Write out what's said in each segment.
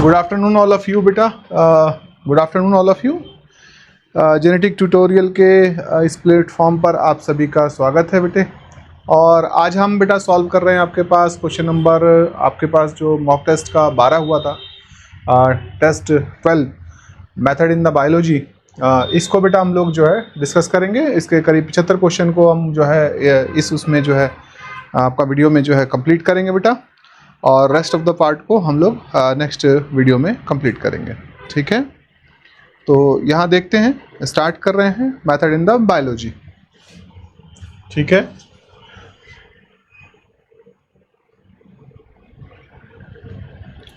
Good afternoon all of you बेटा, good afternoon all of you. Genetic tutorial के इस platform पर आप सभी का स्वागत है बेटे। और आज हम बेटा सॉल्व कर रहे हैं आपके पास क्वेश्चन नंबर, आपके पास जो मॉक टेस्ट का 12 हुआ था, test 12 method in the biology, इसको बेटा हम लोग जो है डिस्कस करेंगे। इसके करीब 75 क्वेश्चन को हम जो है इस उसमें जो है आपका वीडियो में जो है कंप्लीट करेंगे बेटा, और रेस्ट ऑफ द पार्ट को हम लोग नेक्स्ट वीडियो में कंप्लीट करेंगे। ठीक है, तो यहाँ देखते हैं, स्टार्ट कर रहे हैं मेथड इन द बायोलॉजी। ठीक है,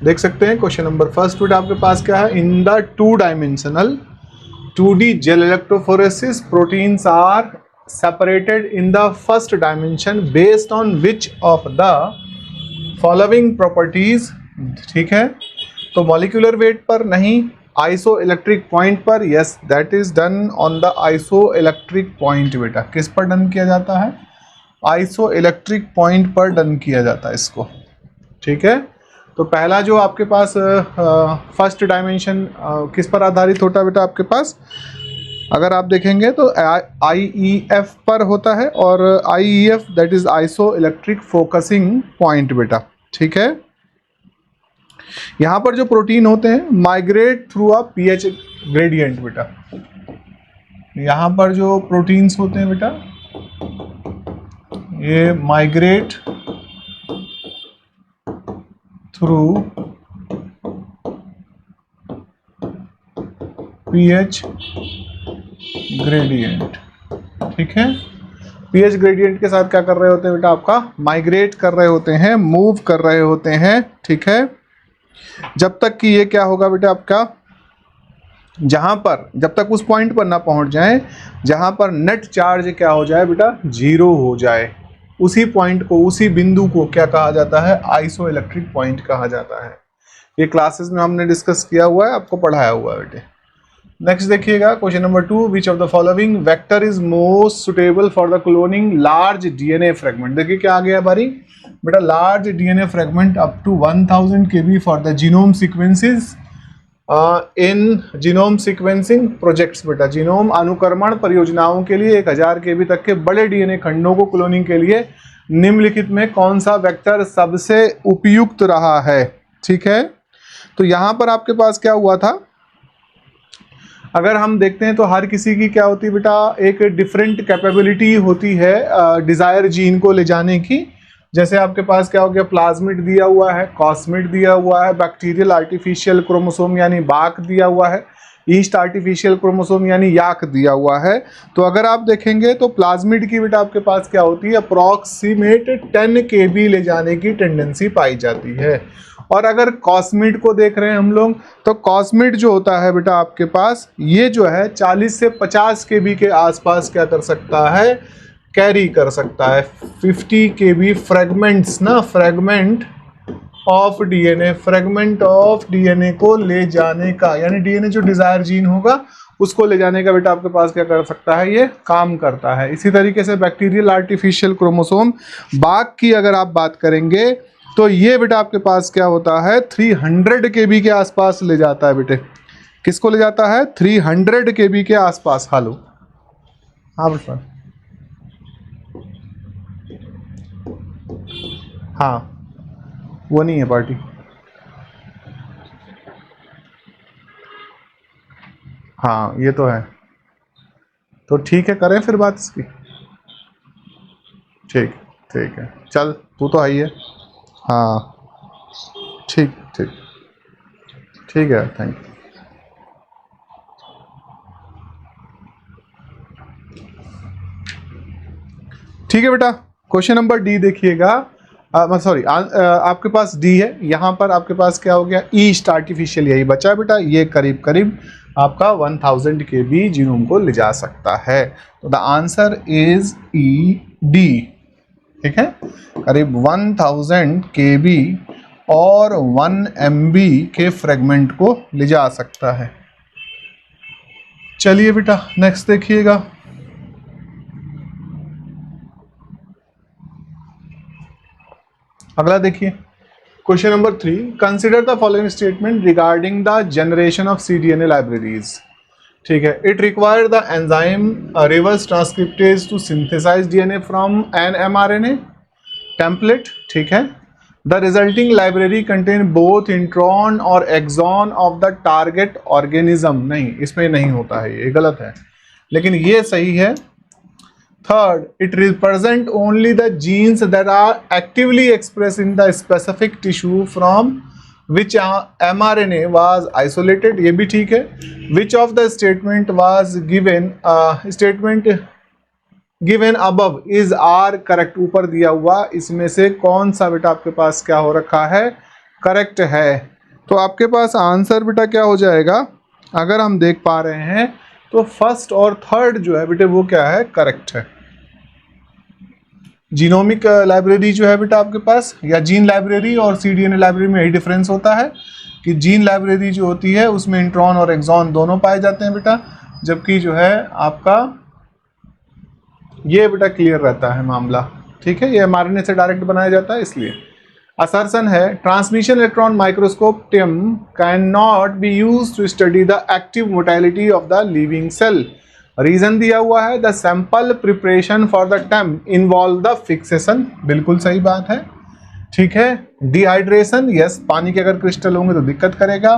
देख सकते हैं क्वेश्चन नंबर फर्स्ट बेटा आपके पास क्या है। In the 2 dimensional 2D gel electrophoresis proteins are separated in the first dimension based on which of the following properties. ठीक है, तो मॉलिक्यूलर वेट पर नहीं, आइसो इलेक्ट्रिक पॉइंट पर। Yes, that is done on the isoelectric point बेटा। किस पर done किया जाता है? आइसो इलेक्ट्रिक पॉइंट पर डन किया जाता है इसको। ठीक है, तो पहला जो आपके पास फर्स्ट डायमेंशन किस पर आधारित होता है बेटा आपके पास? अगर आप देखेंगे तो IEF पर होता है, और IEF that is iso electric focusing point बेटा। ठीक है, यहाँ पर जो प्रोटीन होते हैं migrate through a pH gradient बेटा। यहाँ पर जो प्रोटीन्स होते हैं बेटा ये माइग्रेट थ्रू pH ग्रेडियंट। ठीक है, pH ग्रेडियंट के साथ क्या कर रहे होते हैं बेटा? आपका माइग्रेट कर रहे होते हैं, मूव कर रहे होते हैं। ठीक है, जब तक कि ये क्या होगा बेटा आपका, जहां पर जब तक उस पॉइंट पर ना पहुंच जाए जहां पर नेट चार्ज क्या हो जाए बेटा? 0 हो जाए। उसी पॉइंट को, उसी बिंदु को क्या कहा जाता है? आइसो इलेक्ट्रिक पॉइंट कहा जाता है। ये क्लासेस में हमने डिस्कस किया हुआ है, आपको पढ़ाया हुआ है बेटे। नेक्स्ट देखिएगा question number 2, which of the following vector is most suitable for the cloning large DNA fragment. देखिए क्या आ गया बारी बेटा, large DNA fragment up to 1000 kb for the genome sequences in genome sequencing projects बेटा। Genome अनुक्रमण परियोजनाओं के लिए 1000 kb तक के बड़े डीएनए खंडों को क्लोनिंग के लिए निम्नलिखित में कौन सा वेक्टर सबसे उपयुक्त रहा है? ठीक है, तो यहां पर आपके पास क्या हुआ था, अगर हम देखते हैं तो हर किसी की क्या होती है बेटा, एक डिफरेंट कैपेबिलिटी होती है डिजायर जीन को ले जाने की। जैसे आपके पास क्या हो गया, प्लाज्मिड दिया हुआ है, कॉस्मिड दिया हुआ है, बैक्टीरियल आर्टिफिशियल क्रोमोसोम यानी बाक दिया हुआ है, ईस्ट आर्टिफिशियल क्रोमोसोम यानी याक दिया हुआ है। तो अगर आप देखेंगे तो प्लाज्मिड की बेटा आपके पास क्या होती है, अप्रॉक्सीमेट 10 kb ले जाने की टेंडेंसी पाई जाती है। और अगर कॉस्मिड को देख रहे हैं हम लोग, तो कॉस्मिड जो होता है बेटा आपके पास, ये जो है 40 से 50 kb के आसपास क्या कर सकता है, कैरी कर सकता है। 50 kb फ्रेगमेंट्स ना, fragment of DNA, fragment of DNA को ले जाने का, यानी डीएनए जो डिजायर जीन होगा उसको ले जाने का बेटा आपके पास क्या कर सकता है, ये काम करता है। इसी तरीके से बैक्टीरियल आर्टिफिशियल क्रोमोसोम बाक की अगर आप बात करेंगे तो ये बेटा आपके पास क्या होता है, 300 kb के आसपास ले जाता है बेटे। किसको ले जाता है? 300 kb के आसपास। हेलो, हाँ बेटा, हाँ वो नहीं है पार्टी। हाँ ये तो है, तो ठीक है, करें फिर बात इसकी। ठीक, ठीक है, चल तू तो आई है। हाँ ठीक ठीक ठीक है, थैंक यू। ठीक है बेटा, क्वेश्चन नंबर डी देखिएगा। सॉरी, आपके पास डी है, यहाँ पर आपके पास क्या हो गया, ईस्ट आर्टिफिशियल यही बचा बेटा। ये करीब करीब आपका 1000 kb जीनोम को ले जा सकता है। तो द आंसर इज ED। ठीक है, करीब 1000 kb और 1 MB के फ्रेगमेंट को ले जा सकता है। चलिए बेटा नेक्स्ट देखिएगा। अगला देखिए, question number 3, consider the following statement regarding the generation of cDNA libraries. ठीक है, it require the enzyme reverse transcriptase to synthesize DNA from an mRNA template. ठीक है, the resulting library contain both intron और exon of the target organism. नहीं, इसमें नहीं होता है, ये गलत है, लेकिन ये सही है। Third, it represent only the genes that are actively expressed in the specific tissue from which mRNA was isolated. ये भी ठीक है। Which of the statement was given given above is are correct? ऊपर दिया हुआ इसमें से कौन सा बेटा आपके पास क्या हो रखा है, करेक्ट है? तो आपके पास आंसर बेटा क्या हो जाएगा, अगर हम देख पा रहे हैं तो फर्स्ट और थर्ड जो है बेटे वो क्या है, करेक्ट है। जीनोमिक लाइब्रेरी जो है बेटा आपके पास, या जीन लाइब्रेरी और cDNA लाइब्रेरी में यही डिफरेंस होता है कि जीन लाइब्रेरी जो होती है उसमें इंट्रॉन और एक्सॉन दोनों पाए जाते हैं बेटा, जबकि जो है आपका ये बेटा क्लियर रहता है मामला। ठीक है, ये mRNA से डायरेक्ट बनाया जाता है इसलिए। असर्शन है, transmission electron microscope TEM can not be use to study the active motility of the living cell. Reason दिया हुआ है, the sample preparation for the TEM involve the fixation. बिल्कुल सही बात है। ठीक है, डिहाइड्रेशन, यस, पानी के अगर क्रिस्टल होंगे तो दिक्कत करेगा।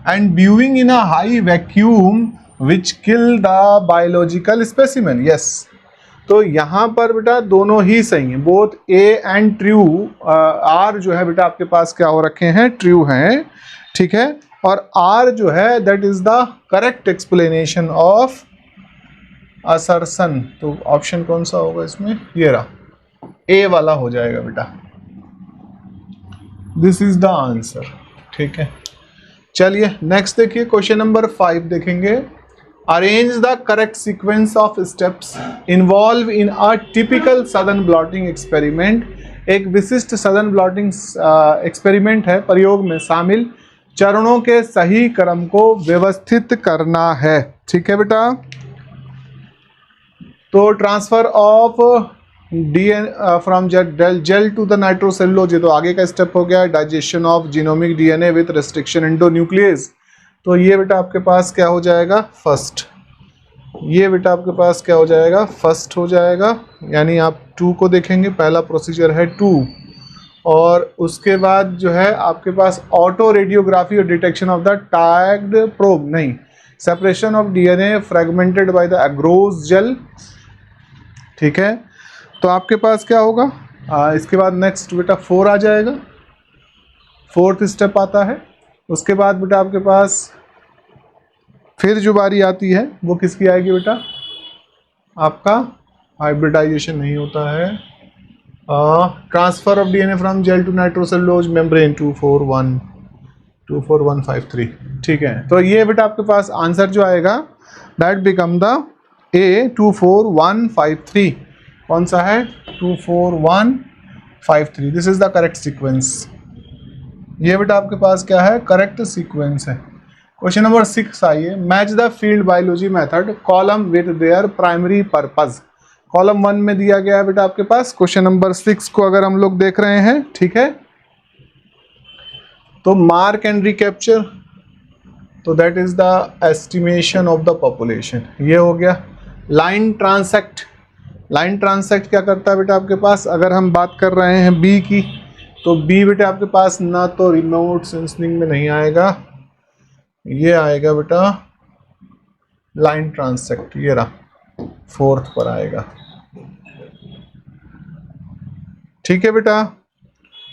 And being in a high vacuum which kill the biological specimen, yes. तो यहाँ पर बेटा दोनों ही सही हैं, बोथ ए एंड ट्रू। आर जो है बेटा आपके पास क्या हो रखे हैं, ट्रू हैं। ठीक है, और आर जो है that is the correct explanation of assertion. तो ऑप्शन कौन सा होगा इसमें, ये रहा, ए वाला हो जाएगा बेटा, दिस इज द आंसर। ठीक है, चलिए नेक्स्ट देखिए, क्वेश्चन नंबर 5 देखेंगे। Arrange the correct sequence of steps involve in a typical सदन ब्लॉटिंग एक्सपेरिमेंट। एक विशिष्ट सदन ब्लॉटिंग एक्सपेरिमेंट है, प्रयोग में शामिल चरणों के सही क्रम को व्यवस्थित करना है। ठीक है बेटा, तो transfer of DNA from gel to the nitrocellulose, ये तो आगे का स्टेप हो गया। डाइजेशन ऑफ जीनोमिक DNA विथ रेस्ट्रिक्शन एंडोन्यूक्लियस, तो ये बेटा आपके पास क्या हो जाएगा, फर्स्ट। ये बेटा आपके पास क्या हो जाएगा, फर्स्ट हो जाएगा, यानी आप 2 को देखेंगे, पहला प्रोसीजर है 2। और उसके बाद जो है आपके पास ऑटो रेडियोग्राफी और detection of the tagged probe, नहीं, separation of DNA fragmented by the agarose gel. ठीक है, तो आपके पास क्या होगा, इसके बाद नेक्स्ट बेटा 4 आ जाएगा, 4th स्टेप आता है। उसके बाद बेटा आपके पास फिर जो बारी आती है वो किसकी आएगी बेटा, आपका हाइब्रिडाइजेशन नहीं होता है, transfer of DNA from gel to nitrocellulose membrane 24153। ठीक है, तो ये बेटा आपके पास आंसर जो आएगा दैट बिकम द A 24153। कौन सा है, 24153, this is the correct sequence. ये बेटा आपके पास क्या है, करेक्ट सीक्वेंस है। क्वेश्चन नंबर 6 आइए, match the field biology method column with their primary purpose. Column 1 में दिया गया है बेटा आपके पास। क्वेश्चन नंबर 6 को अगर हम लोग देख रहे हैं, ठीक है, तो मार्क एंड रिकैप्चर, तो that is the estimation of the population, ये हो गया। लाइन ट्रांसेक्ट, लाइन ट्रांसेक्ट क्या करता है बेटा आपके पास, अगर हम बात कर रहे हैं बी की, तो बी बेटा आपके पास ना तो रिमोट सेंसिंग में नहीं आएगा, ये आएगा बेटा लाइन ट्रांसेक्ट, ये रहा 4th पर आएगा। ठीक है बेटा,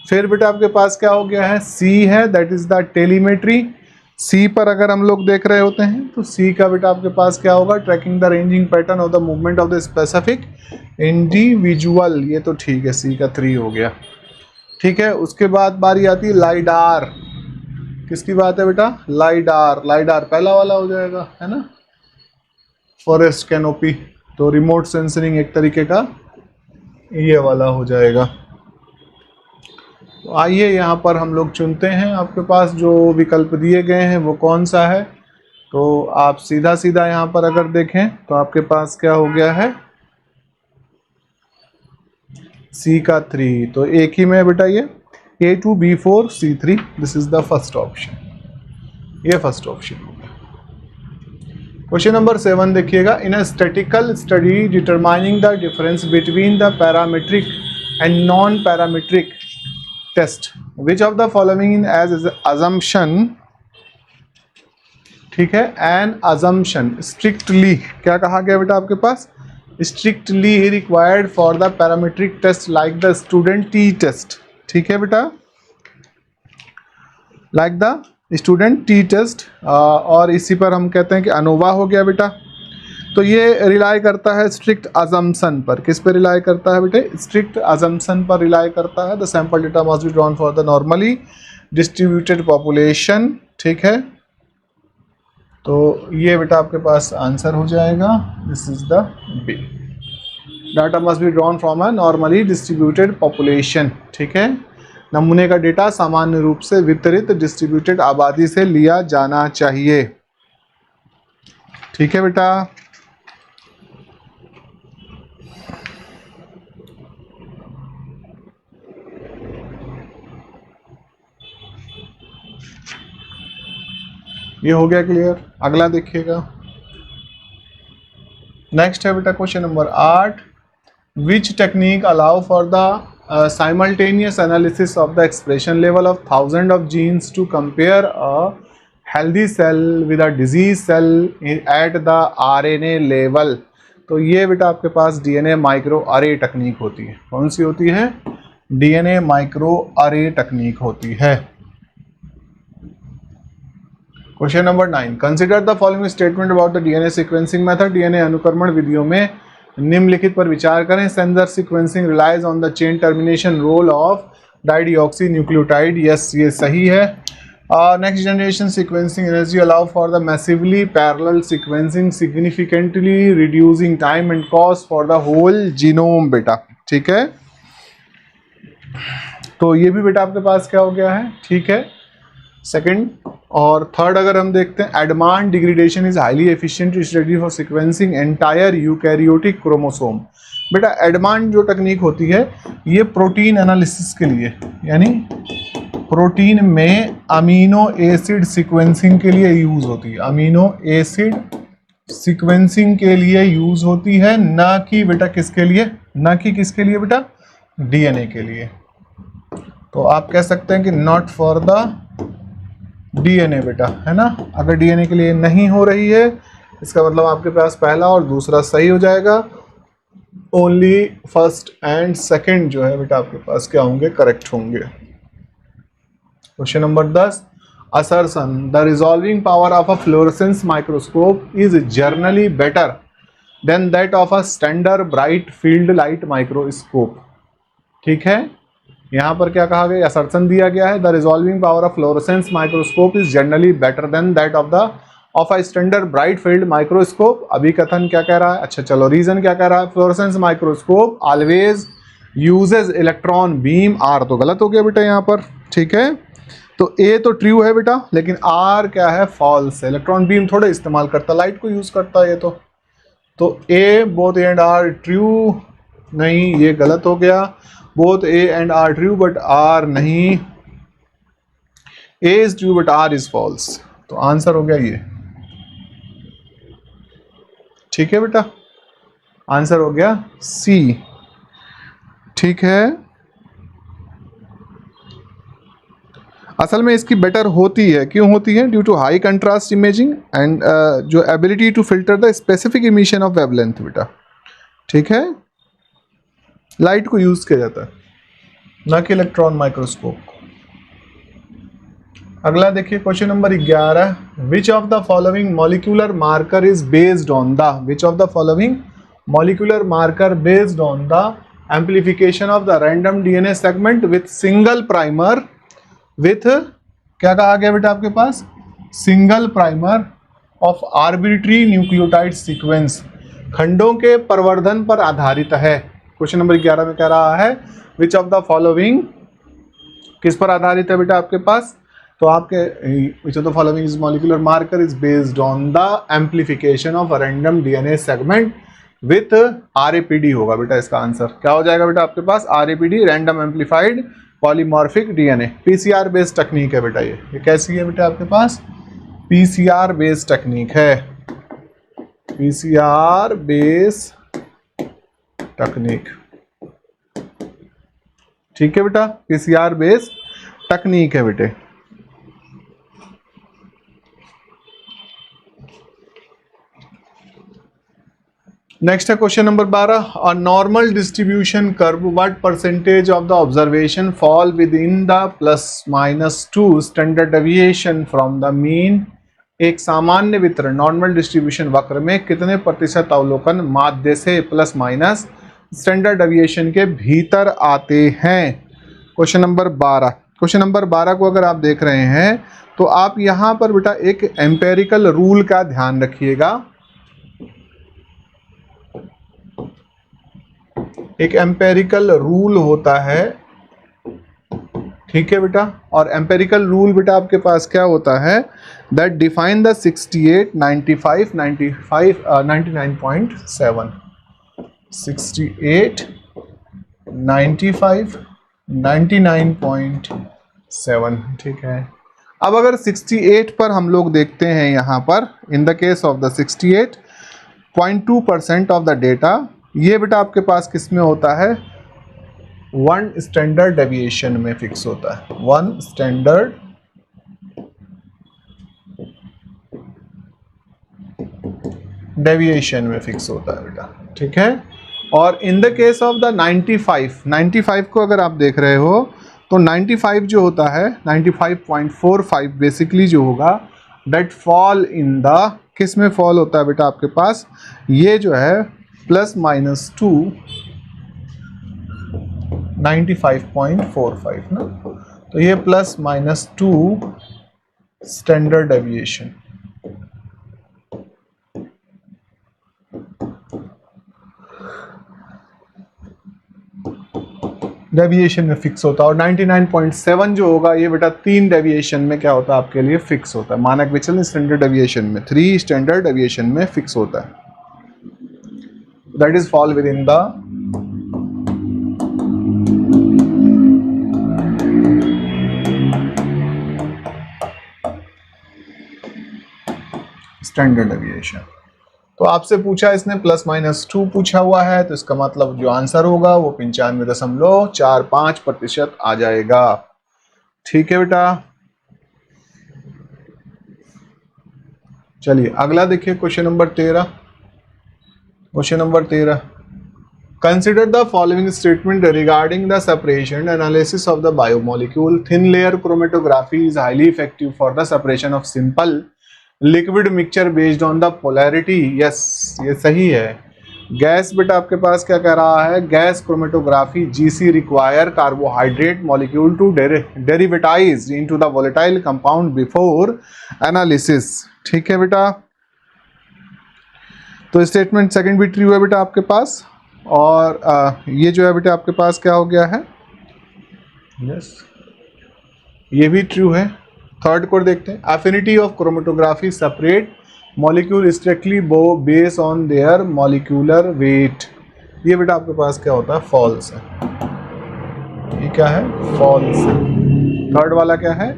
फिर बेटा आपके पास क्या हो गया है, सी है, दैट इज द टेलीमेट्री। सी पर अगर हम लोग देख रहे होते हैं तो सी का बेटा आपके पास क्या होगा, tracking the ranging pattern of the movement of the specific individual, ये तो ठीक है, सी का 3 हो गया। ठीक है, उसके बाद बारी आती है लाइडार। किसकी बात है बेटा, लाइडार, लाइडार पहला वाला हो जाएगा, है ना, फॉरेस्ट कैनोपी, तो रिमोट सेंसरिंग एक तरीके का ये वाला हो जाएगा। तो आइए यहाँ पर हम लोग चुनते हैं, आपके पास जो विकल्प दिए गए हैं वो कौन सा है। तो आप सीधा सीधा यहाँ पर अगर देखें तो आपके पास क्या हो गया है, सी का 3, तो एक ही में बेटा ये A2B4C3, this is the first option, ये फर्स्ट ऑप्शन हो गया। क्वेश्चन नंबर 7 देखिएगा, in a statical study determining the difference between the parametric and non parametric test which of the following in as assumption, ठीक है, N assumption strictly, क्या कहा गया बेटा आपके पास, strictly required for the parametric test like the student t test, ठीक है बेटा, like the student t test, और इसी पर हम कहते हैं कि अनोवा हो गया बेटा। तो ये रिलाई करता है स्ट्रिक्ट अजम्पशन पर, किस पर रिलाई करता है बेटे, स्ट्रिक्ट अजम्पशन पर रिलाई करता है। The sample data must be drawn for the normally distributed population, ठीक है, तो ये बेटा आपके पास आंसर हो जाएगा, this is the B, data must be drawn from a normally distributed population, ठीक है, नमूने का डेटा सामान्य रूप से वितरित डिस्ट्रीब्यूटेड आबादी से लिया जाना चाहिए, ठीक है बेटा। ये हो गया क्लियर। अगला देखिएगा, नेक्स्ट है बेटा question number 8, which technique allow for the simultaneous analysis of the expression level of thousands of genes to compare a healthy cell with a disease cell at the RNA level। तो ये बेटा आपके पास DNA micro अरे technique होती है, कौन सी होती है, DNA माइक्रो अरे टेक्निक होती है। Question number 9, consider the following statement about the DNA sequencing method, DNA अनुक्रमण विधियों में निम्नलिखित पर विचार करें। Sanger sequencing relies on the chain termination role of dideoxy nucleotide, yes ये सही है। Next generation sequencing energy allow for the massively parallel sequencing significantly reducing time and cost for the whole genome बेटा, ठीक है, तो ये भी बेटा आपके पास क्या हो गया है, ठीक है, सेकंड। और थर्ड अगर हम देखते हैं, advance degradation is highly efficient strategy for sequencing entire eukaryotic chromosome. बेटा एडवांस जो टेक्निक होती है ये प्रोटीन एनालिसिस के लिए, यानी प्रोटीन में अमीनो एसिड सीक्वेंसिंग के लिए यूज होती है, अमीनो एसिड सीक्वेंसिंग के लिए यूज होती है, ना कि बेटा किसके लिए, ना कि किसके लिए बेटा, डीएनए के लिए। तो आप कह सकते हैं कि नॉट फॉर द डीएनए बेटा, है ना। अगर डीएनए के लिए नहीं हो रही है इसका मतलब आपके पास पहला और दूसरा सही हो जाएगा, ओनली फर्स्ट एंड सेकंड जो है बेटा आपके पास क्या होंगे, करेक्ट होंगे। Question number 10, assertion the resolving power of a fluorescence microscope is generally better than that of a standard bright field light microscope, ठीक है। यहाँ पर क्या कहा गया, असर्शन दिया गया है, the resolving power of fluorescence microscope is generally better than that of a standard bright field microscope. अभी कथन क्या कह रहा है, अच्छा चलो रीजन क्या कह रहा है, fluorescence microscope always uses electron beam, आर तो गलत हो गया बेटा यहाँ पर, ठीक है। तो ए तो ट्रू है बेटा, लेकिन आर क्या है, फॉल्स है, इलेक्ट्रॉन बीम थोड़े इस्तेमाल करता, लाइट को यूज करता है ये तो A both and R true, नहीं ये गलत हो गया, both A and R true but R नहीं, A is true but R is false, तो आंसर हो गया ये, ठीक है बेटा, आंसर हो गया सी, ठीक है। असल में इसकी बेटर होती है, क्यों होती है, due to high contrast imaging and जो ability to filter the specific emission of wavelength बेटा, ठीक है, लाइट को यूज किया जाता है ना कि इलेक्ट्रॉन माइक्रोस्कोप। अगला देखिए question number 11, which of the following molecular marker is based on the, which of the following molecular marker based on the amplification of the random DNA segment with single primer, with क्या कहा गया बेटा आपके पास, single primer of arbitrary nucleotide sequence, खंडों के प्रवर्धन पर आधारित है। क्वेश्चन नंबर 11 में कह रहा है विच ऑफ द फॉलोइंग किस पर आधारित है बेटा आपके पास, तो आपके which of the following is molecular marker is based on the amplification of random DNA segment with RAPD होगा बेटा, इसका आंसर क्या हो जाएगा बेटा आपके पास, RAPD random amplified polymorphic DNA. PCR based technique है बेटा, ये कैसी है बेटा आपके पास? पीसीआर बेस्ड टेक्निक है, पीसीआर बेस्ड टेक्निक। ठीक है बेटा, पीसीआर बेस्ड टेक्निक है बेटे। नेक्स्ट है question number 12, a normal distribution curve what percentage of the observation fall with in the ±2 standard deviation from the mean. एक सामान्य वितरण नॉर्मल डिस्ट्रीब्यूशन वक्र में कितने प्रतिशत अवलोकन माध्य से प्लस माइनस स्टैंडर्ड डेविएशन के भीतर आते हैं? Question number 12। क्वेश्चन नंबर 12 को अगर आप देख रहे हैं तो आप यहां पर बेटा एक एम्पेरिकल रूल का ध्यान रखिएगा। एक एम्पेरिकल रूल होता है, ठीक है बेटा, और एम्पेरिकल रूल बेटा आपके पास क्या होता है? That define the 68, 95, 95, 99.7, 68, 95, 99.7। ठीक है, अब अगर 68 पर हम लोग देखते हैं यहाँ पर, in the case of the 68.2% of the data, ये बेटा आपके पास किस में होता है? 1 स्टैंडर्ड डेविएशन में फिक्स होता है, 1 स्टैंडर्ड डेविएशन में फिक्स होता है बेटा। ठीक है, और in the case of the 95 को अगर आप देख रहे हो तो 95 जो होता है 95.45 बेसिकली जो होगा दैट फॉल इन द, किस में फॉल होता है बेटा आपके पास? ये जो है ±2 95.45 ना, तो ये ±2 स्टैंडर्ड डेविएशन। डेविएशन में फिक्स होता है, और 99.7 जो होगा ये बेटा 3 डेविएशन में क्या होता है आपके लिए? फिक्स होता है। मानक विचलन स्टैंडर्ड डेविएशन में 3 स्टैंडर्ड डेविएशन में फिक्स होता है। That is fall within the standard deviation. तो आपसे पूछा इसने ±2 पूछा हुआ है, तो इसका मतलब जो आंसर होगा वो 95.45% आ जाएगा। ठीक है बेटा, चलिए अगला देखिए question number 13। Question number 13, consider the following statement regarding the separation analysis of the biomolecule. Thin layer chromatography is highly effective for the separation of simple liquid mixture based on the polarity. Yes, ये सही है। Gas बेटा आपके पास क्या कह रहा है? Gas chromatography GC require carbohydrate molecule to derivatize into the volatile compound before analysis. ठीक है बेटा, तो स्टेटमेंट सेकंड भी ट्रू है बेटा आपके पास, और ये जो है बेटा आपके पास क्या हो गया है? यस, ये भी ट्रू है। थर्ड को देखते हैं, affinity of chromatography separate molecule strictly based on their molecular weight. ये बेटा आपके पास क्या होता है? फॉल्स है। ये क्या है? फॉल्स है। थर्ड वाला क्या है?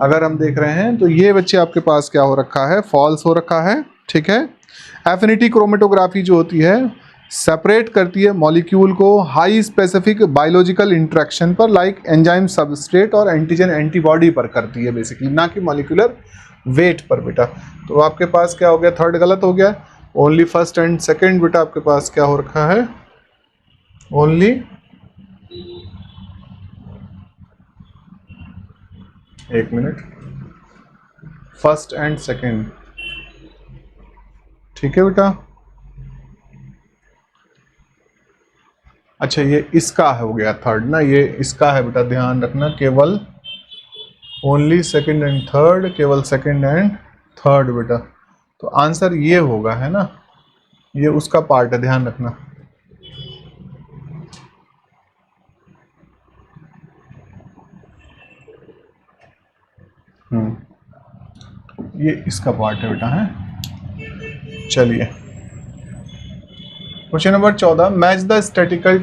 अगर हम देख रहे हैं तो ये बच्चे आपके पास क्या हो रखा है? फॉल्स हो रखा है। ठीक है, एफिनिटी क्रोमेटोग्राफी जो होती है सेपरेट करती है मॉलिक्यूल को हाई स्पेसिफिक बायोलॉजिकल इंटरेक्शन पर, लाइक एंजाइम सबस्ट्रेट और एंटीजन एंटीबॉडी पर करती है बेसिकली, ना कि मॉलिक्यूलर वेट पर बेटा। तो आपके पास क्या हो गया? थर्ड गलत हो गया। ओनली फर्स्ट एंड सेकंड बेटा आपके पास क्या हो रखा है? ओनली एक मिनट, फर्स्ट एंड सेकंड। ठीक है बेटा, अच्छा ये इसका हो गया थर्ड ना, ये इसका है बेटा, ध्यान रखना। केवल ओनली सेकंड एंड थर्ड, केवल सेकंड एंड थर्ड बेटा, तो आंसर ये होगा, है ना, ये उसका पार्ट है, ध्यान रखना। ये इसका पार्ट है बेटा, है। चलिए question number 14, match the statistical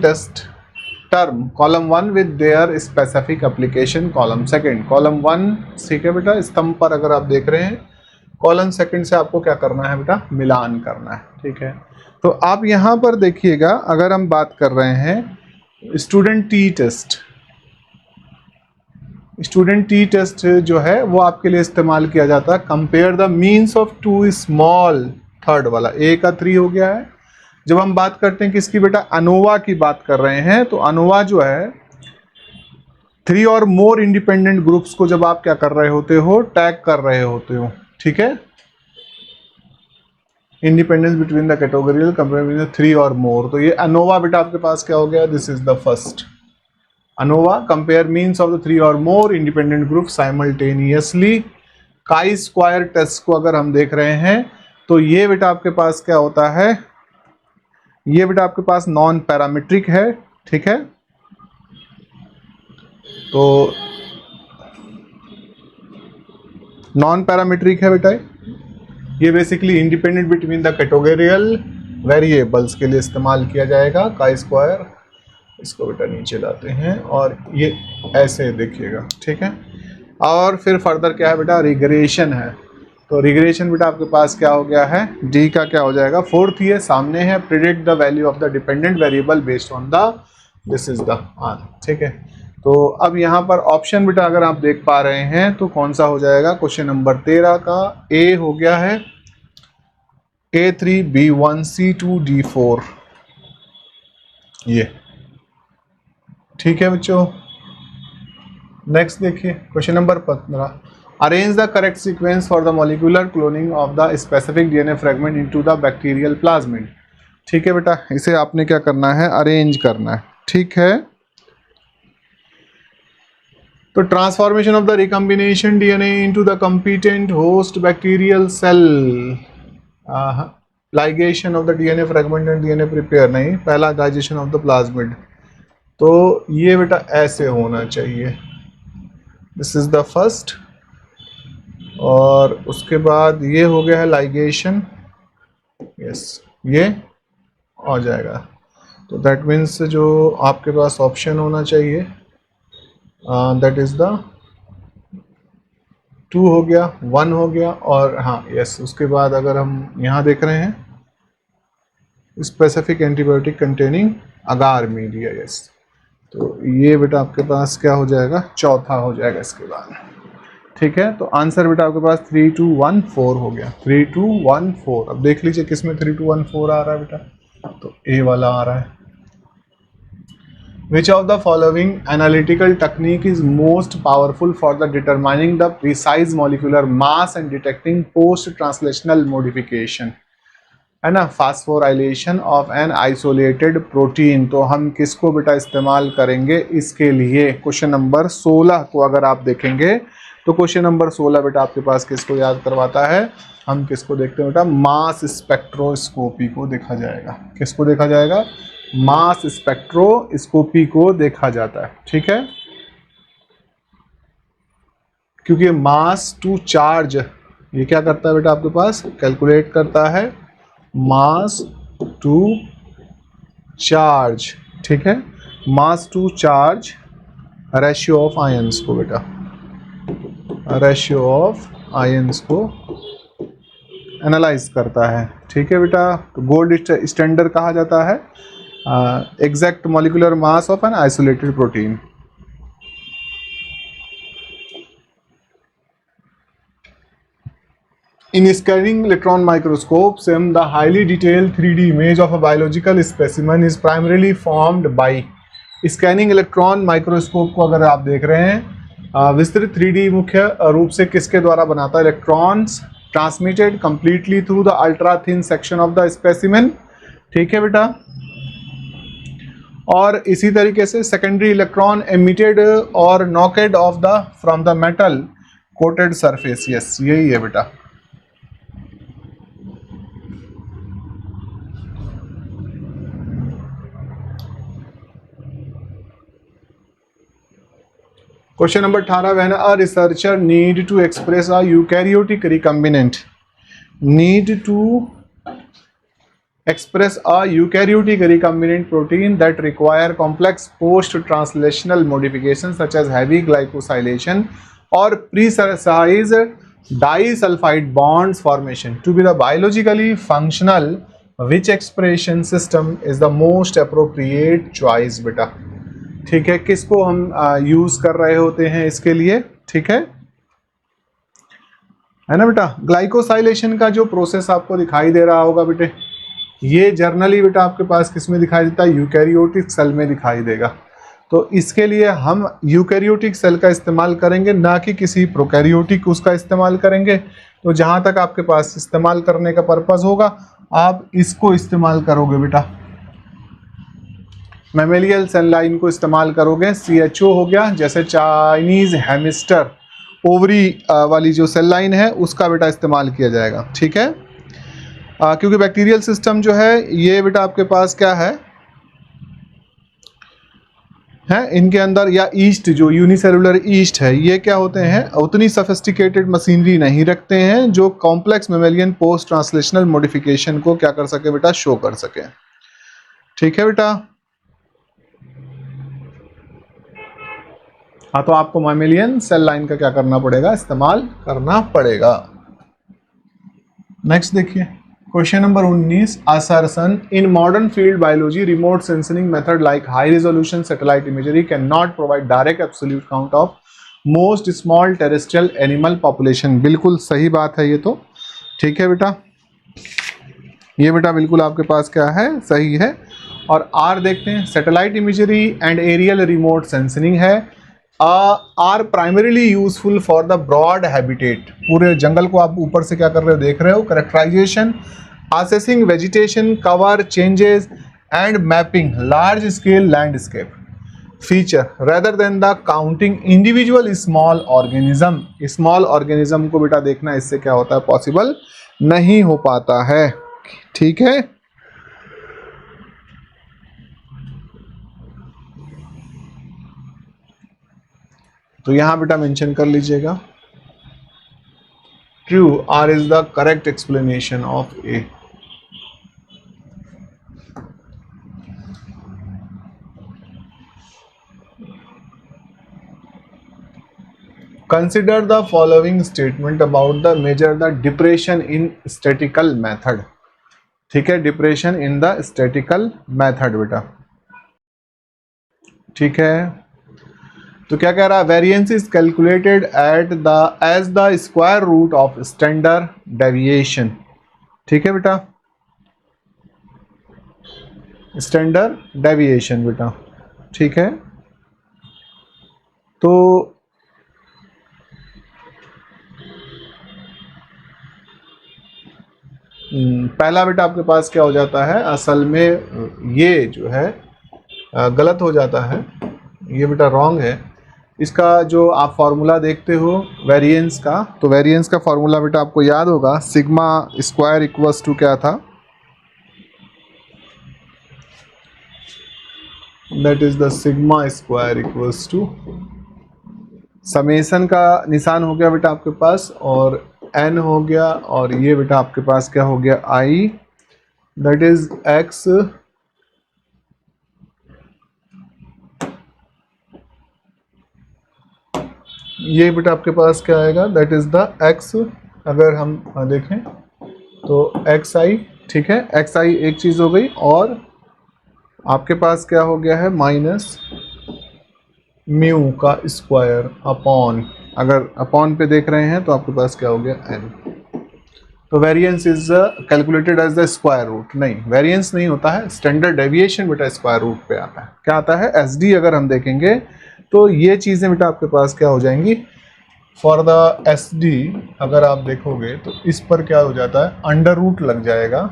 term column 1 with their specific application column second. column 1 ठीक है बेटा, स्तंभ पर अगर आप देख रहे हैं, कॉलम सेकंड से आपको क्या करना है बेटा, मिलान करना है, ठीक है। तो आप यहाँ पर देखिएगा, अगर हम बात कर रहे हैं student t test, student t test जो है वो आपके लिए इस्तेमाल किया जाता है। Compare the means of two small, third वाला ए का 3 हो गया है। जब हम बात करते हैं किसकी बेटा, अनोवा की बात कर रहे हैं, तो अनोवा जो है 3 और मोर इंडिपेंडेंट ग्रुप्स को जब आप क्या कर रहे होते हो, टैग कर रहे होते हो, ठीक है। Independence between the कैटेगोरियल compare 3 or मोर, तो ये अनोवा बेटा आपके पास क्या हो गया, this is the first ANOVA. Compare means of the 3 or more independent group simultaneously. Chi square test को अगर हम देख रहे हैं, तो ये बेटा आपके पास क्या होता है, ये बेटा आपके पास नॉन पैरामीट्रिक है, ठीक है। तो नॉन पैरामीट्रिक है बेटा, ये basically independent between the categorical variables के लिए इस्तेमाल किया जाएगा। काई स्क्वायर, इसको बेटा नीचे लाते हैं और ये ऐसे देखिएगा, ठीक है। और फिर फर्दर क्या है बेटा, रिग्रेशन है। तो रिग्रेशन बेटा आपके पास क्या हो गया है, डी का क्या हो जाएगा, फोर्थ ये सामने है, predict the value of the dependent variable based on the, this is the R, ठीक है। तो अब यहाँ पर ऑप्शन बेटा अगर आप देख पा रहे हैं तो कौन सा हो जाएगा, क्वेश्चन नंबर 13 का ए हो गया है, A3 B1 C2 D4, ये ठीक है बच्चों। नेक्स्ट देखिए question number 15, arrange the correct sequence for the molecular cloning of the specific DNA fragment into the bacterial plasmid. ठीक है बेटा, इसे आपने क्या करना है, अरेंज करना है, ठीक है। तो transformation of the recombination DNA into the competent host bacterial cell, ligation of the DNA fragment and DNA prepare, नहीं, पहला डाइजेशन ऑफ द प्लाज्मिड। तो ये बेटा ऐसे होना चाहिए, दिस इज द फर्स्ट, और उसके बाद ये हो गया है लाइगेशन, यस, ये आ जाएगा। तो दैट मीन्स जो आपके पास ऑप्शन होना चाहिए दैट इज द 2 हो गया, 1 हो गया, और हाँ यस, उसके बाद अगर हम यहाँ देख रहे हैं स्पेसिफिक एंटीबायोटिक कंटेनिंग अगार मीडिया, यस, तो ये बेटा आपके पास क्या हो जाएगा, चौथा हो जाएगा इसके बाद, ठीक है। तो आंसर बेटा आपके पास 3 2 1 4 हो गया, 3 2 1 4। अब देख लीजिए किस में 3 2 1 4 आ रहा है बेटा, तो ए वाला आ रहा है। Which of the following analytical technique is most powerful for the determining the precise molecular mass and detecting post-translational modification? है ना, phosphorylation of an isolated protein. तो हम किसको बेटा इस्तेमाल करेंगे इसके लिए, क्वेश्चन नंबर 16 को अगर आप देखेंगे तो क्वेश्चन नंबर 16 बेटा आपके पास किसको याद करवाता है, हम किसको देखते हैं बेटा, मास स्पेक्ट्रोस्कोपी को देखा जाएगा। किसको देखा जाएगा, मास स्पेक्ट्रोस्कोपी को देखा जाता है, ठीक है। क्योंकि मास टू चार्ज ये क्या करता है बेटा आपके पास, कैलकुलेट करता है मास टू चार्ज, ठीक है, mass to charge ratio of ions को बेटा, रेशियो ऑफ आयंस को एनालाइज करता है, ठीक है बेटा। तो गोल्ड स्टैंडर्ड कहा जाता है exact molecular mass of an isolated protein. In scanning electron microscopes, the highly detailed 3D image of a biological specimen is primarily formed by, scanning electron microscope को अगर आप देख रहे हैं विस्तृत 3D मुख्य रूप से किसके द्वारा बनाता है, electrons transmitted completely through the ultra thin section of the specimen, ठीक है बेटा। और इसी तरीके से सेकेंडरी इलेक्ट्रॉन एमिटेड और knocked off the from the metal coated surface, yes, यही है बेटा। Question number 18, when a researcher need to express a eukaryotic recombinant, need to express a eukaryotic recombinant protein that require complex post-translational modifications such as heavy glycosylation or precise disulfide bonds formation to be the biologically functional. Which expression system is the most appropriate choice बेटा? ठीक है, किसको हम use कर रहे होते हैं इसके लिए? ठीक है ना बेटा? ग्लाइकोसाइलेशन का जो प्रोसेस आपको दिखाई दे रहा होगा बेटे, ये जर्नली बेटा आपके पास किस में दिखाई देता है? यूकैरियोटिक सेल में दिखाई देगा। तो इसके लिए हम यूकैरियोटिक सेल का इस्तेमाल करेंगे, ना कि किसी प्रोकैरियोटिक उसका इस्तेमाल करेंगे। तो जहां तक आपके पास इस्तेमाल करने का पर्पस होगा, आप इसको इस्तेमाल करोगे बेटा, मैमेलियल सेल लाइन को इस्तेमाल करोगे। CHO हो गया, जैसे चाइनीज हैमस्टर ओवरी वाली जो सेल लाइन है उसका बेटा इस्तेमाल किया जाएगा। ठीक है, क्योंकि बैक्टीरियल सिस्टम जो है ये बेटा आपके पास क्या है इनके अंदर, या ईस्ट जो यूनिसेलुलर ईस्ट है, ये क्या होते हैं, उतनी सोफिस्टिकेटेड मशीनरी नहीं रखते हैं जो complex mammalian post translational modification को क्या कर सके बेटा? शो कर सके। ठीक है बेटा? हाँ, तो आपको मैमेलियन सेल लाइन का क्या करना पड़ेगा? इस्तेमाल करना पड़ेगा। नेक्स्ट देखिए question number 19, assertion in modern field biology remote sensing method like high resolution satellite imagery cannot provide direct absolute count of most small terrestrial animal population। बिल्कुल सही बात है ये तो। ठीक है बेटा, ये बेटा बिल्कुल आपके पास क्या है? सही है। और आर देखते हैं, satellite imagery and aerial remote sensing है, are primarily useful for the broad habitat. पूरे जंगल को आप ऊपर से क्या कर रहे हो? देख रहे हो। Characterization, assessing vegetation cover changes and mapping large scale landscape feature rather than the counting individual small organism। small organism को बेटा देखना इससे क्या होता है? पॉसिबल नहीं हो पाता है। ठीक है, तो यहां बेटा मेंशन कर लीजिएगा true, are is the correct explanation of A. Consider the following statement about the measure the depression in statistical method। ठीक है, depression in the statistical method बेटा। ठीक है, तो क्या कह रहा है? Variance is calculated at the as the square root of standard deviation. ठीक है बेटा, स्टैंडर्ड डेविएशन बेटा। ठीक है, तो पहला बेटा आपके पास क्या हो जाता है? असल में ये जो है गलत हो जाता है, ये बेटा रॉन्ग है। इसका जो आप फॉर्मूला देखते हो वेरिएंस का, तो वेरिएंस का फॉर्मूला बेटा आपको याद होगा, सिग्मा स्क्वायर इक्वल्स टू क्या था? That is the sigma square equals to, summation का निशान हो गया बेटा आपके पास, और n हो गया, और ये बेटा आपके पास क्या हो गया? i, दैट इज x ये बेटा आपके पास क्या आएगा? दैट इज द x, अगर हम देखें तो xi। ठीक है, xi एक चीज हो गई, और आपके पास क्या हो गया है? माइनस म्यू का स्क्वायर अपॉन, अगर अपॉन पे देख रहे हैं तो आपके पास क्या हो गया? n। तो variance is calculated as the square root. नहीं, वेरिएंस नहीं होता है, स्टैंडर्ड डेविएशन बेटा स्क्वायर रूट पे आता है। क्या आता है? SD। अगर हम देखेंगे तो ये चीज़ें बेटा आपके पास क्या हो जाएंगी? फॉर द SD अगर आप देखोगे तो इस पर क्या हो जाता है? अंडर रूट लग जाएगा,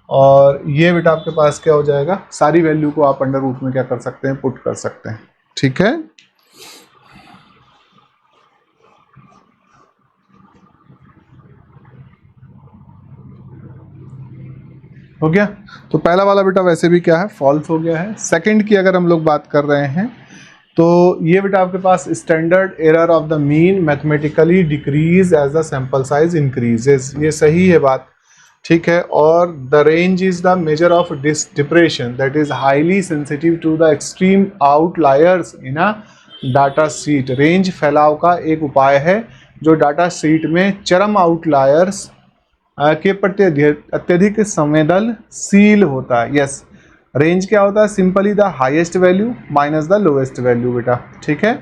और ये बेटा आपके पास क्या हो जाएगा? सारी वैल्यू को आप अंडर रूट में क्या कर सकते हैं? पुट कर सकते हैं। ठीक है, हो गया। तो पहला वाला बेटा वैसे भी क्या है? फॉल्स हो गया है। सेकंड की अगर हम लोग बात कर रहे हैं तो ये बेटा आपके पास standard error of the mean mathematically decrease as the sample size increases, ये सही है बात। ठीक है, और the range is the measure of depression that is highly sensitive to the extreme outliers in a data sheet. Range फैलाव का एक उपाय है जो डाटा शीट में चरम आउटलायर्स के प्रति अत्यधिक संवेदनशील होता है। यस, रेंज क्या होता है? Simply the highest value minus the lowest value बेटा, ठीक है,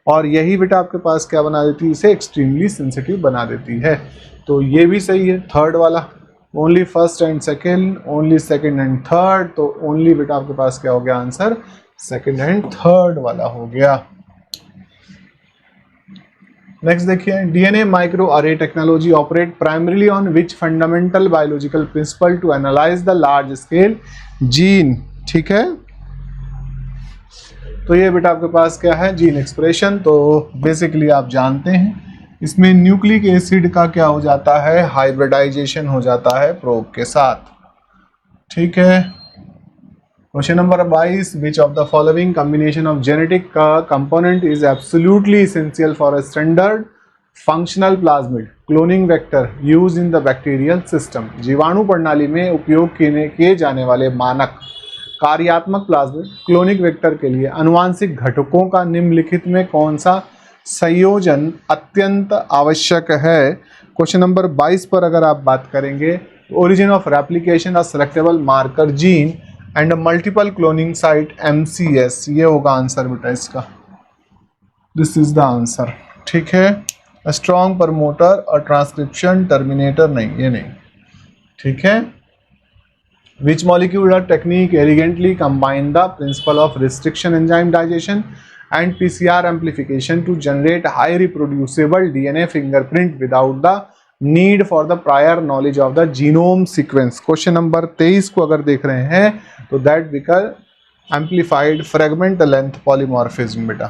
और यही बेटा आपके पास क्या बना देती है? इसे एक्सट्रीमली सेंसिटिव बना देती है। तो ये भी सही है, थर्ड वाला, only first and second, only second and third, तो ओनली बेटा आपके पास क्या हो गया आंसर? सेकेंड एंड थर्ड वाला हो गया। नेक्स्ट देखिए, DNA microarray technology operate primarily on which fundamental biological principle to analyze the large scale gene. ठीक है, तो ये बेटा आपके पास क्या है? Gene expression. तो बेसिकली आप जानते हैं इसमें न्यूक्लिक एसिड का क्या हो जाता है? हाइब्रिडाइजेशन हो जाता है प्रोब के साथ। ठीक है, question number 22, which of the following combination of genetic component is absolutely essential for a standard functional plasmid cloning vector use in the bacterial system. जीवाणु प्रणाली में उपयोग किए जाने वाले मानक कार्यात्मक प्लाज्मिड क्लोनिक वेक्टर के लिए अनुवांशिक घटकों का निम्नलिखित में कौन सा संयोजन अत्यंत आवश्यक है? क्वेश्चन नंबर 22 पर अगर आप बात करेंगे, origin of replication of selectable marker gene and multiple cloning site MCS, ये होगा आंसर बेटा इसका। This is the answer. ठीक है, स्ट्रॉन्ग प्रमोटर और ट्रांसक्रिप्शन टर्मिनेटर नहीं, ये नहीं। ठीक है, which molecular technique elegantly combine the principle of restriction enzyme digestion and PCR amplification to generate high reproducible DNA fingerprint without the need for the prior knowledge of the genome sequence। Question number 23 को अगर देख रहे हैं तो that become amplified fragment length polymorphism बेटा।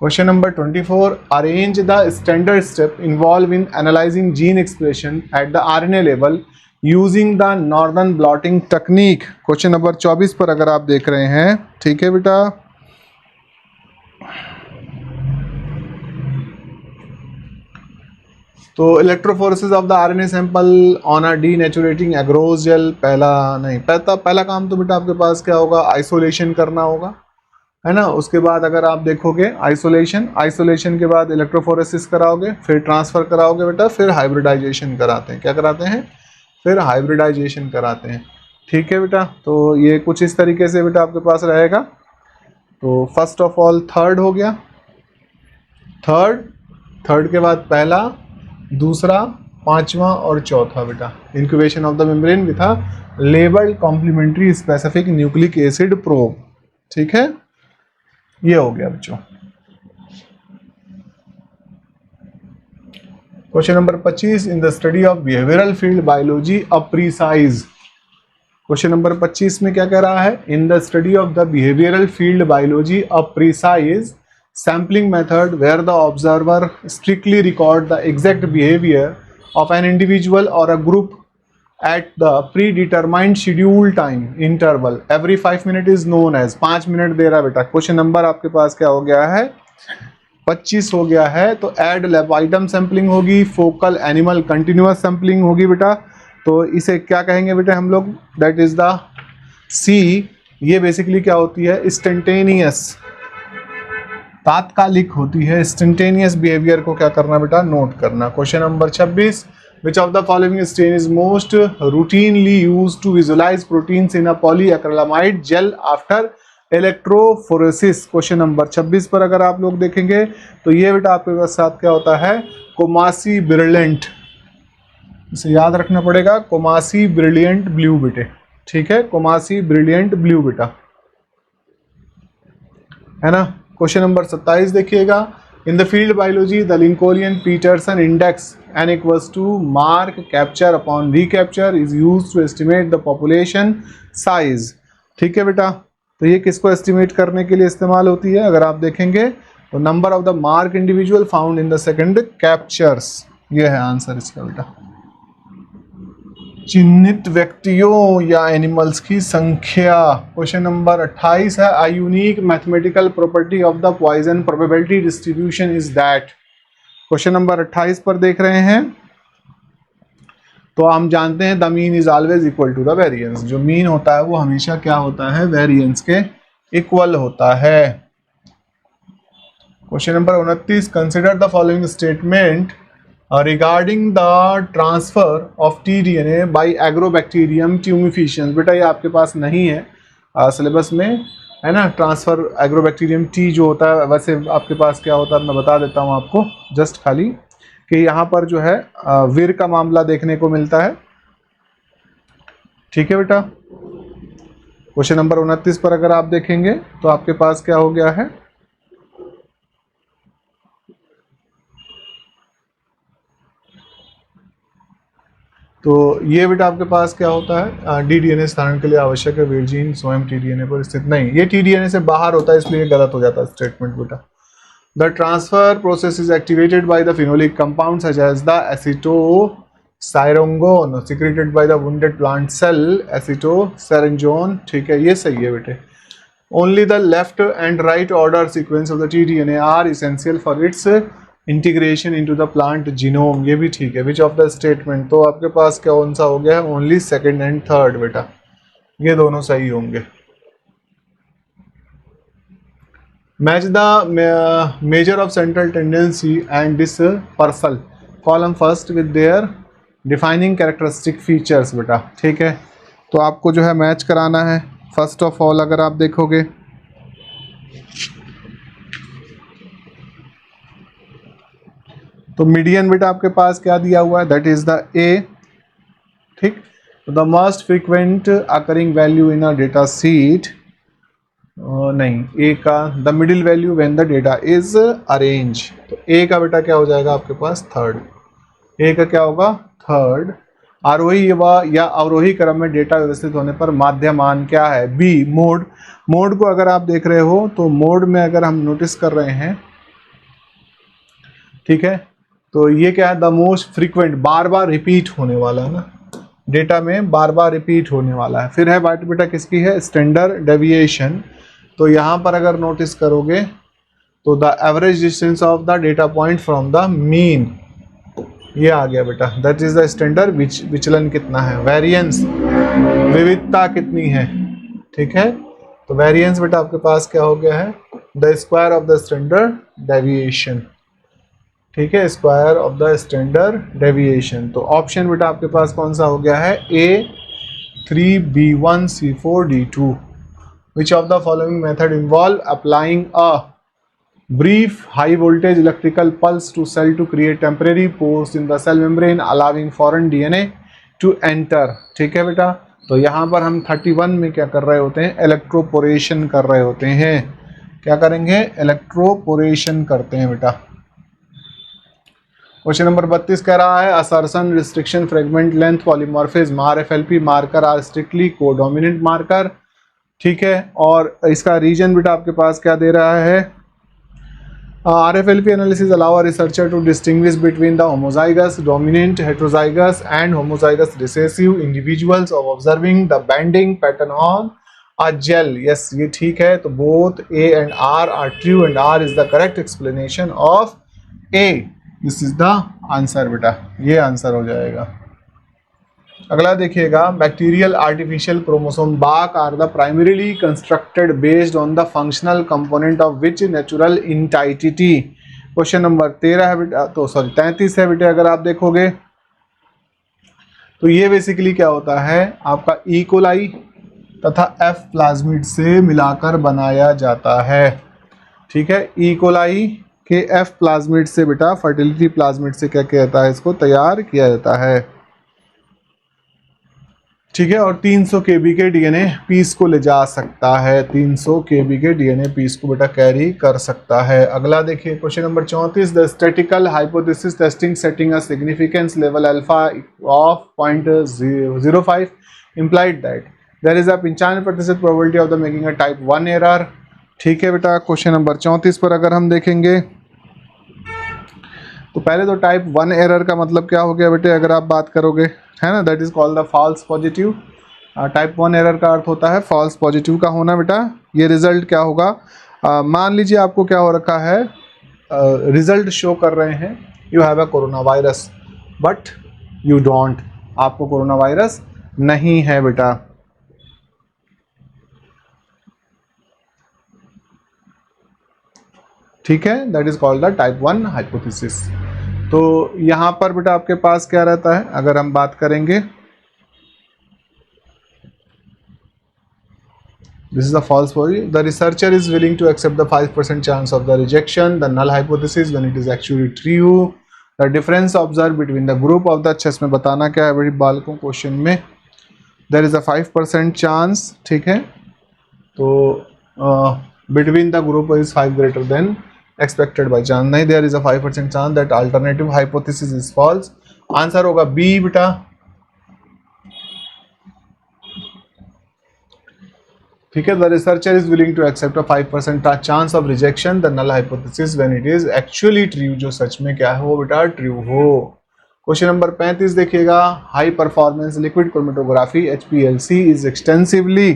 Question number 24, arrange the standard step involve in analyzing gene expression at the RNA level using the northern blotting technique. Question number 24 पर अगर आप देख रहे हैं, ठीक है बेटा, तो electrophoresis of the RNA sample on a denaturing agarose gel. पहला काम तो बेटा आपके पास क्या होगा? आइसोलेशन करना होगा, है ना। उसके बाद अगर आप देखोगे आइसोलेशन के बाद इलेक्ट्रोफोरेसिस कराओगे, फिर ट्रांसफर कराओगे बेटा, फिर हाइब्रिडाइजेशन कराते हैं। क्या कराते हैं? फिर हाइब्रिडाइजेशन कराते हैं। ठीक है बेटा, तो ये कुछ इस तरीके से बेटा आपके पास रहेगा। तो फर्स्ट ऑफ ऑल थर्ड हो गया, थर्ड के बाद पहला, दूसरा, पांचवा और चौथा बेटा incubation of the membrane with a labelled complementary specific nucleic acid probe. ठीक है, ये हो गया बच्चों। Question number 25, in the study of behavioural field biology a precise. Question number 25 में क्या कह रहा है? In the study of the behavioural field biology a precise sampling method where the observer strictly record the exact behaviour of an individual or a group at the predetermined schedule time interval every 5 minutes is known as। 5 minute दे रहा बेटा। Question number आपके पास क्या हो गया है? 25 हो गया है। तो एड लैब आइटम सैम्पलिंग होगी, फोकल एनिमल कंटिन्यूअस सैम्पलिंग होगी बेटा। तो इसे क्या कहेंगे बेटा हम लोग? दैट इज द सी। ये बेसिकली क्या होती है? इंस्टेंटेनियस, तात्कालिक होती है। इंस्टेंटेनियस बिहेवियर को क्या करना बेटा? नोट करना। Question number 26, which of the following stain is most routinely used to visualize proteins in a polyacrylamide gel after electrophoresis। Question number 26 पर अगर आप लोग देखेंगे तो ये बेटा आपके पास साथ क्या होता है? कोमासी ब्रिलियंट, इसे याद रखना पड़ेगा, कोमासी ब्रिलियंट ब्लू बेटे। ठीक है, कोमासी ब्रिलियंट ब्लू बेटा, है ना। क्वेश्चन नंबर 27 देखिएगा, in the field biology the Lincoln-Peterson index n equals to mark capture upon recapture is used to estimate the population size। ठीक है बेटा, तो ये किसको एस्टिमेट करने के लिए इस्तेमाल होती है? अगर आप देखेंगे तो number of the mark individual found in the second captures, ये है आंसर इसका बेटा। चिन्हित व्यक्तियों या एनिमल्स की संख्या। क्वेश्चन नंबर 28 है, a unique mathematical property of the Poisson probability distribution is that. Question number 28 पर देख रहे हैं, तो हम जानते हैं the mean is always equal to the variance. जो मीन होता है वो हमेशा क्या होता है, वेरिएंस के इक्वल होता है। Question number 29, consider the following statement regarding the transfer of T DNA by Agrobacterium tumefaciens. बेटा ये आपके पास नहीं है सिलेबस में, है ना। ट्रांसफर एग्रोबैक्टीरियम टी जो होता है, वैसे आपके पास क्या होता है मैं बता देता हूँ आपको जस्ट खाली, कि यहाँ पर जो है वीर का मामला देखने को मिलता है। ठीक है बेटा, क्वेश्चन नंबर 29 पर अगर आप देखेंगे तो आपके पास क्या हो गया है, तो ये बेटा आपके पास क्या होता है, डी-डीएनए स्थानांतरण के लिए आवश्यक है वीर जीन स्वयं टीडीएनए पर स्थित नहीं, ये टीडीएनए से बाहर होता है, इसलिए गलत हो जाता है स्टेटमेंट बेटा। The transfer process is activated by the phenolic compound such as the acetosyringone secreted by the wounded plant cell acetosyringone. ठीक है, ये सही है बेटे। Only the left and right order sequence of the T DNA are essential for its integration into the plant genome, ये भी ठीक है। विच ऑफ द स्टेटमेंट, तो आपके पास कौन सा हो गया है, ओनली सेकंड एंड थर्ड बेटा, ये दोनों सही होंगे। Match the measure of central tendency and dispersal column first with their defining characteristic features बेटा। ठीक है, तो आपको जो है मैच कराना है। फर्स्ट ऑफ ऑल अगर आप देखोगे तो मीडियन बेटा आपके पास क्या दिया हुआ है, दैट इज द ए। ठीक, the most frequent occurring value in a data sheet, नहीं ए का the middle value when the data is arrange, तो ए का बेटा क्या हो जाएगा आपके पास थर्ड, ए का क्या होगा थर्ड। आरोही या अवरोही क्रम में डेटा व्यवस्थित होने पर माध्यमान क्या है, बी मोड। मोड को अगर आप देख रहे हो तो मोड में अगर हम नोटिस कर रहे हैं, ठीक है, तो ये क्या है, the most frequent, bar bar repeat होने वाला है ना, डेटा में बार बार रिपीट होने वाला है। फिर है बात बेटा किसकी है, स्टैंडर्ड डेविएशन। तो यहाँ पर अगर नोटिस करोगे तो the average distance of the data point from the mean, ये आ गया बेटा, दैट इज द स्टैंडर्ड। विचलन कितना है, वेरिएंस, विविधता कितनी है। ठीक है, तो वेरिएंस बेटा आपके पास क्या हो गया है, the square of the standard deviation. ठीक है, square of the standard deviation. तो ऑप्शन बेटा आपके पास कौन सा हो गया है, ए 3B1C4D2। Which of the following method involve applying a brief high voltage electrical pulse to cell to create temporary pores in the cell membrane allowing foreign DNA to enter। ठीक है बेटा, तो यहाँ पर हम 31 में क्या कर रहे होते हैं, इलेक्ट्रोपोरेशन कर रहे होते हैं। क्या करेंगे, इलेक्ट्रोपोरेशन करते हैं बेटा। क्वेश्चन नंबर 32 कह रहा है assertion restriction fragment length polymorphism RFLP marker are strictly codominant marker. ठीक है, और इसका रीजन बेटा आपके पास क्या दे रहा है, RFLP analysis allow a researcher to distinguish between the homozygous dominant heterozygous and homozygous recessive individuals of observing the banding pattern on a gel. Yes, ये ठीक है, तो both A and R are true and R is the correct explanation of A। This is the answer बेटा, ये answer हो जाएगा। अगला देखिएगा, bacterial artificial chromosome BAC are the primarily constructed based on the functional component of which natural entity. Question number 13 है बेटा, तो sorry 33 है बेटा। अगर आप देखोगे तो ये बेसिकली क्या होता है, आपका ई कोलाई तथा एफ प्लाज्मिड से मिलाकर बनाया जाता है। ठीक है, ई कोलाई के एफ प्लाज्मिड से बेटा, फर्टिलिटी प्लाज्मिड से क्या कहता है, इसको तैयार किया जाता है। ठीक है, और 300 kb के डीएनए पीस को ले जा सकता है, 300 kb के डीएनए पीस को बेटा कैरी कर सकता है। अगला देखिए question number 34, the statistical hypothesis testing setting a significance level alpha of 0.05 implied that there is a 95% probability of the making a type 1 error. ठीक है बेटा, क्वेश्चन नंबर 34 पर अगर हम देखेंगे तो पहले तो टाइप 1 एरर का मतलब क्या हो गया बेटे, अगर आप बात करोगे, है ना, that is called the false positive. Type 1 error का अर्थ होता है फॉल्स पॉजिटिव का होना बेटा। ये रिजल्ट क्या होगा, मान लीजिए आपको क्या हो रखा है, रिजल्ट शो कर रहे हैं you have a corona virus but you don't, आपको कोरोना वायरस नहीं है बेटा। ठीक है, that is called the type 1 hypothesis. तो यहां पर बेटा आपके पास क्या रहता है, अगर हम बात करेंगे, this is the false positive. The researcher is willing to accept the 5% chance of the rejection, the null hypothesis when it is actually true. The difference observed between the group of the, अच्छा इसमें बताना क्या है बड़ी बालकों question में, there is a 5% chance, ठीक है, तो between the group is 5 greater than expected by chance, नहीं, there is a 5% chance that alternative hypothesis is false. Answer होगा बी बेटा। ठीक है, the researcher is willing to accept a 5% chance of rejection the null hypothesis when it is actually true, जो सच में क्या हो बेटा, ट्रू हो। क्वेश्चन नंबर 35 देखिएगा, high performance liquid chromatography HPLC is extensively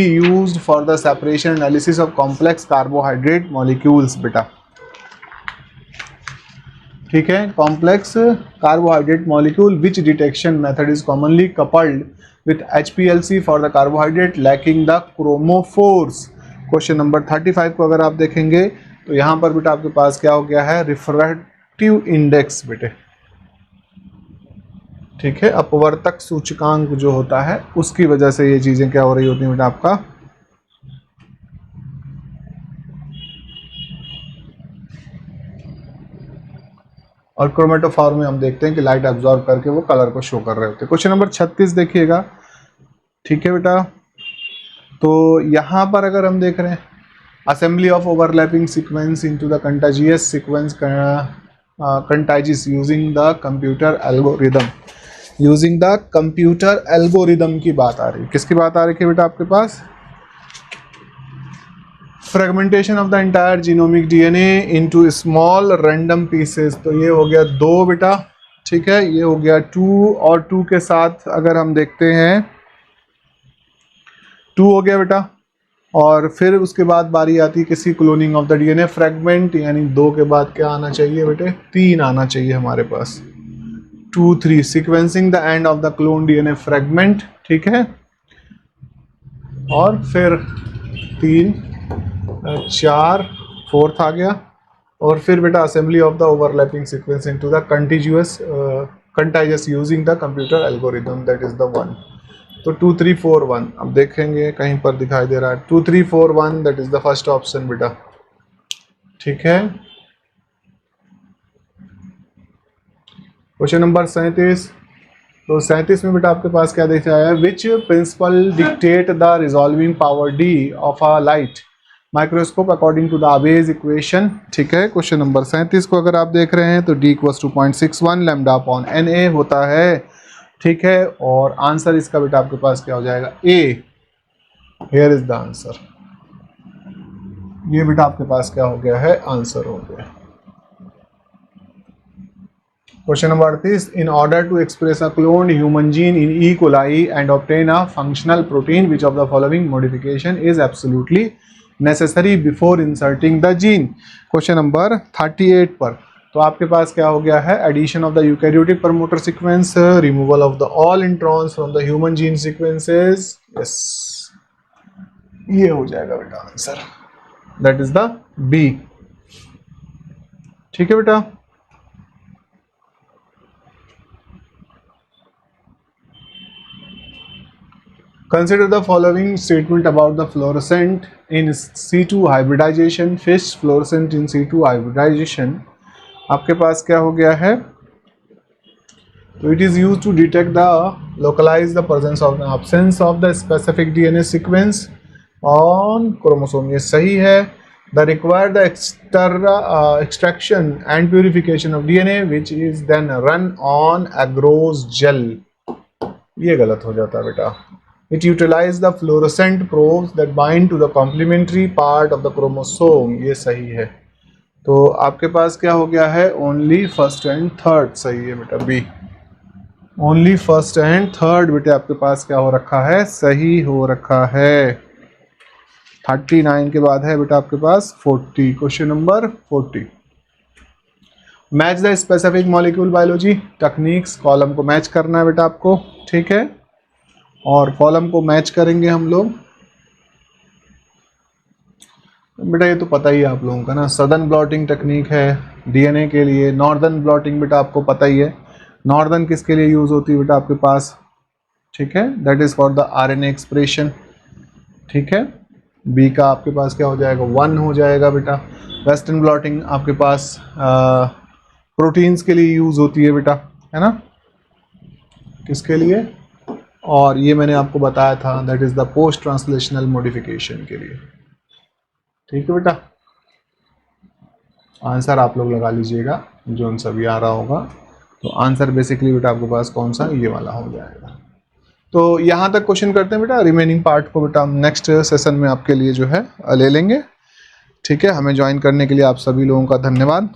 used for the separation analysis of complex carbohydrate molecules बेटा। ठीक है, complex carbohydrate molecule which detection method is commonly coupled with HPLC for the carbohydrate lacking the chromophores। Question number 35 को अगर आप देखेंगे तो यहां पर बेटा आपके पास क्या हो गया है, रिफ्रैक्टिव इंडेक्स बेटे। ठीक है, अपवर्तक सूचकांक जो होता है उसकी वजह से ये चीजें क्या हो रही होती हैं बेटा आपका, और क्रोमेटोफॉर में हम देखते हैं कि लाइट एब्जॉर्ब करके वो कलर को शो कर रहे होते हैं। क्वेश्चन नंबर 36 देखिएगा। ठीक है बेटा, तो यहां पर अगर हम देख रहे हैं, assembly of overlapping sequence into the contiguous sequence contigs using the computer algorithm, using the computer algorithm की बात आ रही है। किसकी बात आ रही है बेटा आपके पास, fragmentation of the entire genomic DNA into small random pieces, तो ये हो गया 2 बेटा। ठीक है, ये हो गया 2, और 2 के साथ अगर हम देखते हैं 2 हो गया बेटा, और फिर उसके बाद बारी आती है किसी cloning of the DNA fragment, यानी 2 के बाद क्या आना चाहिए बेटे, 3 आना चाहिए हमारे पास, 2 3 sequencing the end of the clone DNA fragment. ठीक है, और फिर 3 4 4th आ गया, और फिर बेटा assembly of the overlapping sequence into the contiguous using the computer algorithm, that is the 1। तो 2 3 4 1 अब देखेंगे कहीं पर दिखाई दे रहा है 2 3 4 1, that is the first option बेटा। ठीक है, क्वेश्चन नंबर 37, तो 37 में बेटा आपके पास क्या देख रहा है, which principle dictate the resolving power D of a light microscope according to the Abbe's equation. ठीक है, क्वेश्चन नंबर 37 को अगर आप देख रहे हैं तो D = 2.61 लैम्डा अपॉन NA होता है। ठीक है, और आंसर इसका बेटा आपके पास क्या हो जाएगा, A। Here is the answer, ये बेटा आपके पास क्या हो गया है, आंसर हो गया। Question number 38, in order to express a cloned human gene in E. coli and obtain a functional protein which of the following modification is absolutely necessary before inserting the gene. Question number 38 पर तो आपके पास क्या हो गया है, addition of the eukaryotic promoter sequence, removal of the all introns from the human gene sequences. Yes, ये हो जाएगा बेटा answer, that is the B. ठीक है बेटा, consider the following statement about the fluorescent in C2 hybridization, fish fluorescent in C2 hybridization। आपके पास क्या हो गया है, तो it is used to detect the localize the presence of the absence of the specific DNA sequence on chromosome, ये सही है। The required the extraction and purification of DNA which is then run on agarose gel, ये गलत हो जाता है बेटा। It utilizes the fluorescent probes that bind to the complementary part of the chromosome, ये सही है। तो आपके पास क्या हो गया है, ओनली फर्स्ट एंड थर्ड सही है बेटा, B. Only first and third बेटे आपके पास क्या हो रखा है, सही हो रखा है। 39 के बाद है बेटा आपके पास 40, question number 40। Match the specific molecule biology techniques, column को मैच करना है बेटा आपको, ठीक है। और कॉलम को मैच करेंगे हम लोग। बेटा ये तो पता ही है आप लोगों का ना, सदर्न ब्लॉटिंग टेक्निक है डीएनए के लिए। नॉर्दर्न ब्लॉटिंग बेटा आपको पता ही है, नॉर्दर्न किसके लिए यूज होती है बेटा आपके पास, ठीक है, that is for the RNA expression, ठीक है। बी का आपके पास क्या हो जाएगा, 1 हो जाएगा बेटा। वेस्टर्न ब्लॉटिंग आपके पास प्रोटीन्स के लिए यूज होती है बेटा, है ना, किसके लिए, और ये मैंने आपको बताया था that is the post translational modification के लिए, ठीक है बेटा। आंसर आप लोग लगा लीजिएगा जो उन सभी आ रहा होगा। तो आंसर बेसिकली बेटा आपके पास कौन सा, ये वाला हो जाएगा। तो यहाँ तक क्वेश्चन करते हैं बेटा, रिमेनिंग पार्ट को बेटा हम नेक्स्ट सेशन में आपके लिए जो है ले लेंगे, ठीक है। हमें ज्वाइन करने के लिए आप सभी लोगों का धन्यवाद।